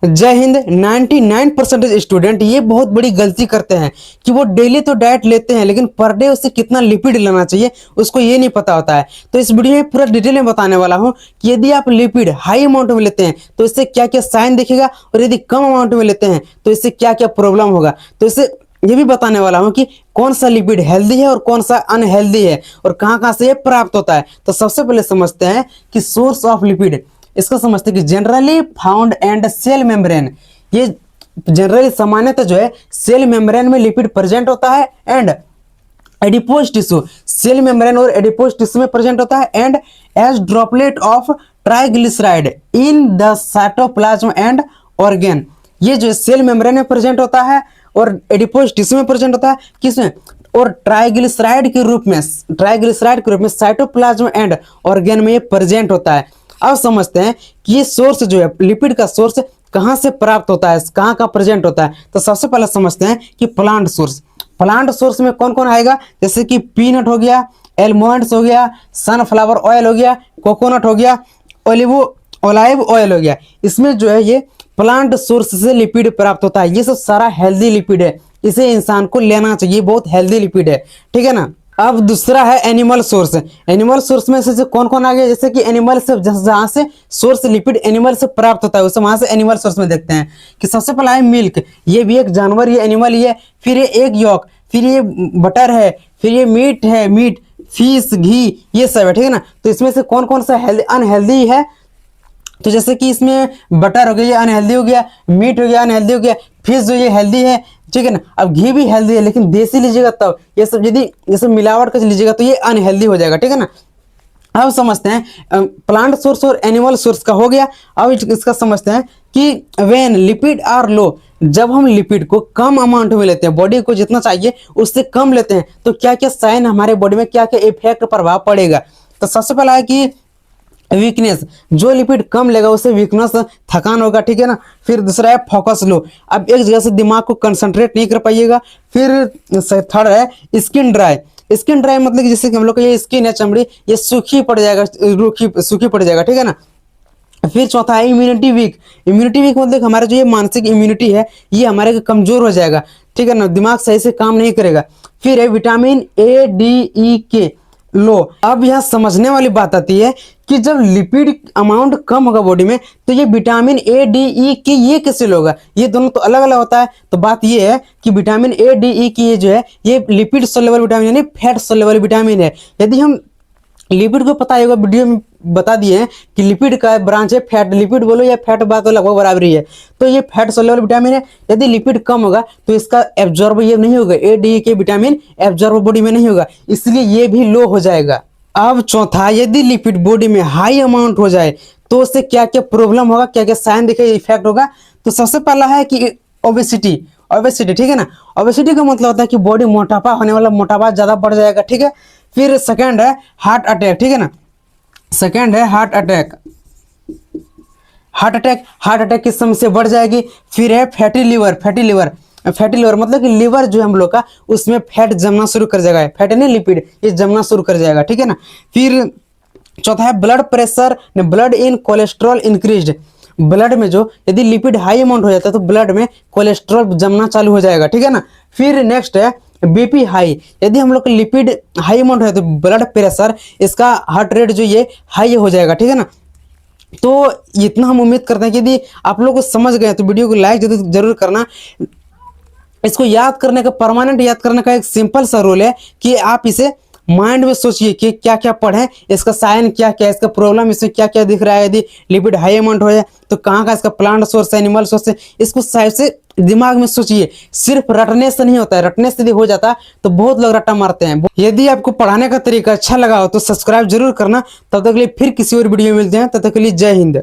जय हिंद। 99% स्टूडेंट ये बहुत बड़ी गलती करते हैं कि वो डेली तो डाइट लेते हैं लेकिन पर डे उससे कितना लिपिड लेना चाहिए उसको ये नहीं पता होता है। तो इस वीडियो में पूरा डिटेल में बताने वाला हूँ कि यदि आप लिपिड हाई अमाउंट में लेते हैं तो इससे क्या क्या साइन दिखेगा और यदि कम अमाउंट में लेते हैं तो इससे क्या क्या प्रॉब्लम होगा। तो इससे ये भी बताने वाला हूँ कि कौन सा लिपिड हेल्दी है और कौन सा अनहेल्दी है और कहाँ से ये प्राप्त होता है। तो सबसे पहले समझते हैं कि सोर्स ऑफ लिपिड। इसको समझते हैं कि generally found and cell membrane. ये जनरली सामान्यतः जो है सेल मेम्ब्रेन में लिपिड प्रेजेंट होता है and adipose tissue, cell membrane और एडिपोज टिश्यू में प्रेजेंट होता है and as droplet of triglyceride in the cytoplasm and organ. ये जो सेल मेम्ब्रेन में प्रेजेंट होता है और एडिपोज टिश्यू में प्रेजेंट होता है किसमें, और ट्राइग्लिसराइड के रूप में साइटोप्लाज्म एंड ऑर्गन में ये प्रेजेंट होता है। अब समझते हैं कि ये सोर्स जो है लिपिड का सोर्स कहाँ से प्राप्त होता है, कहाँ प्रेजेंट होता है। तो सबसे पहले समझते हैं कि प्लांट सोर्स में कौन कौन आएगा, जैसे कि पीनट हो गया, एलमंड्स हो गया, सनफ्लावर ऑयल हो गया, कोकोनट हो गया, ओलिव ऑयल हो गया। इसमें जो है ये प्लांट सोर्स से लिपिड प्राप्त होता है। ये सब सारा हेल्दी लिपिड है, इसे इंसान को लेना चाहिए, बहुत हेल्दी लिपिड है, ठीक है ना। अब दूसरा है एनिमल सोर्स। एनिमल सोर्स में से कौन कौन आ गया, जैसे कि एनिमल से जहां से सोर्स लिपिड एनिमल से प्राप्त होता है उसे वहां से एनिमल सोर्स में देखते हैं कि सबसे पहला है मिल्क। ये भी एक जानवर, ये एनिमल ही है। फिर ये एग यॉक, फिर ये बटर है, फिर ये मीट है, फिश, घी, ये सब है, ठीक है ना। तो इसमें से कौन कौन सा अनहेल्दी है, तो जैसे कि इसमें बटर हो गया, ये अनहेल्दी हो गया, मीट हो गया अनहेल्दी हो गया, फिश जो ये हेल्दी है, ठीक है ना। अब घी भी हेल्दी है लेकिन देसी लीजिएगा तब, ये सब यदि ये सब मिलावट का लीजिएगा तो ये अनहेल्दी हो जाएगा, ठीक है ना। अब समझते हैं प्लांट सोर्स और एनिमल सोर्स का हो गया। अब इसका समझते हैं कि व्हेन लिपिड आर लो, जब हम लिपिड को कम अमाउंट में लेते हैं, बॉडी को जितना चाहिए उससे कम लेते हैं, तो क्या क्या साइन हमारे बॉडी में क्या क्या इफेक्ट प्रभाव पड़ेगा। तो सबसे पहला है कि वीकनेस, जो लिपिड कम लेगा उससे वीकनेस थकान होगा, ठीक है ना। फिर दूसरा है फोकस लो, अब एक जगह से दिमाग को कंसंट्रेट नहीं कर पाइएगा। फिर थर्ड है स्किन ड्राई मतलब कि जैसे कि हम लोग का ये स्किन है, चमड़ी, ये सूखी पड़ जाएगा, सूखी पड़ जाएगा, ठीक है ना। फिर चौथा है इम्यूनिटी वीक मतलब हमारा जो ये मानसिक इम्यूनिटी है ये हमारे कमजोर हो जाएगा, ठीक है ना, दिमाग सही से काम नहीं करेगा। फिर है विटामिन ए डी ई के लो। अब यह समझने वाली बात आती है कि जब लिपिड अमाउंट कम होगा बॉडी में तो ये विटामिन ए डी ई की ये कैसे होगा, ये दोनों तो अलग अलग होता है। तो बात ये है कि विटामिन ए डी ई की ये जो है ये लिपिड सोल्युबल विटामिन यानी फैट सोल्युबल विटामिन है। यदि हम लिपिड को पता होगा, वीडियो में बता दिए हैं कि लिपिड का ब्रांच है फैट, लिपिड बोलो या फैट बात तो लगभग बराबर ही है। तो ये फैट सोल्युबल विटामिन है, यदि लिपिड कम होगा तो इसका एब्जॉर्ब ये नहीं होगा, ए डी के विटामिन एब्जॉर्ब बॉडी में नहीं होगा, इसलिए ये भी लो हो जाएगा। अब चौथा, यदि लिपिड बॉडी में हाई अमाउंट हो जाए तो उससे क्या क्या प्रॉब्लम होगा, क्या क्या साइन दिखे, इफेक्ट होगा। तो सबसे पहला है कि ओबेसिटी, ठीक है ना। ओबेसिटी का मतलब होता है कि बॉडी मोटापा होने वाला, मोटापा ज्यादा बढ़ जाएगा, ठीक है। फिर सेकंड है हार्ट अटैक, ठीक है ना। सेकंड है हार्ट अटैक की समस्या बढ़ जाएगी। फिर है फैटी लीवर मतलब कि लीवर जो है हम लोग का उसमें फैट जमना शुरू कर जाएगा, फैट नहीं लिपिड, ये जमना शुरू कर जाएगा, ठीक है ना। फिर चौथा है blood pressure, blood in cholesterol increased, blood में जो यदि लिपिड हाई अमाउंट हो जाता है तो ब्लड में कोलेस्ट्रॉल जमना चालू हो जाएगा, ठीक है ना। फिर नेक्स्ट है बीपी हाई, यदि हम लोग का लिपिड हाई अमाउंट है तो ब्लड प्रेशर, इसका हार्ट रेट जो ये हाई हो जाएगा, ठीक है ना। तो इतना हम उम्मीद करते हैं कि यदि आप लोग को समझ गए तो वीडियो को लाइक जरूर करना। इसको याद करने का, परमानेंट याद करने का एक सिंपल सा रूल है कि आप इसे माइंड में सोचिए कि क्या क्या पढ़ें, इसका साइन क्या क्या है, इसका प्रॉब्लम इसमें क्या क्या दिख रहा है। यदि लिपिड हाई अमाउंट हो जाए तो कहाँ का इसका प्लांट सोर्स है, एनिमल सोर्स है, इसको साइड से दिमाग में सोचिए। सिर्फ रटने से नहीं होता है, रटने से यदि हो जाता तो बहुत लोग रट्टा मारते हैं। यदि आपको पढ़ाने का तरीका अच्छा लगा हो तो सब्सक्राइब जरूर करना। तब तक के लिए फिर किसी और वीडियो में मिलते हैं, तब तक के लिए जय हिंद।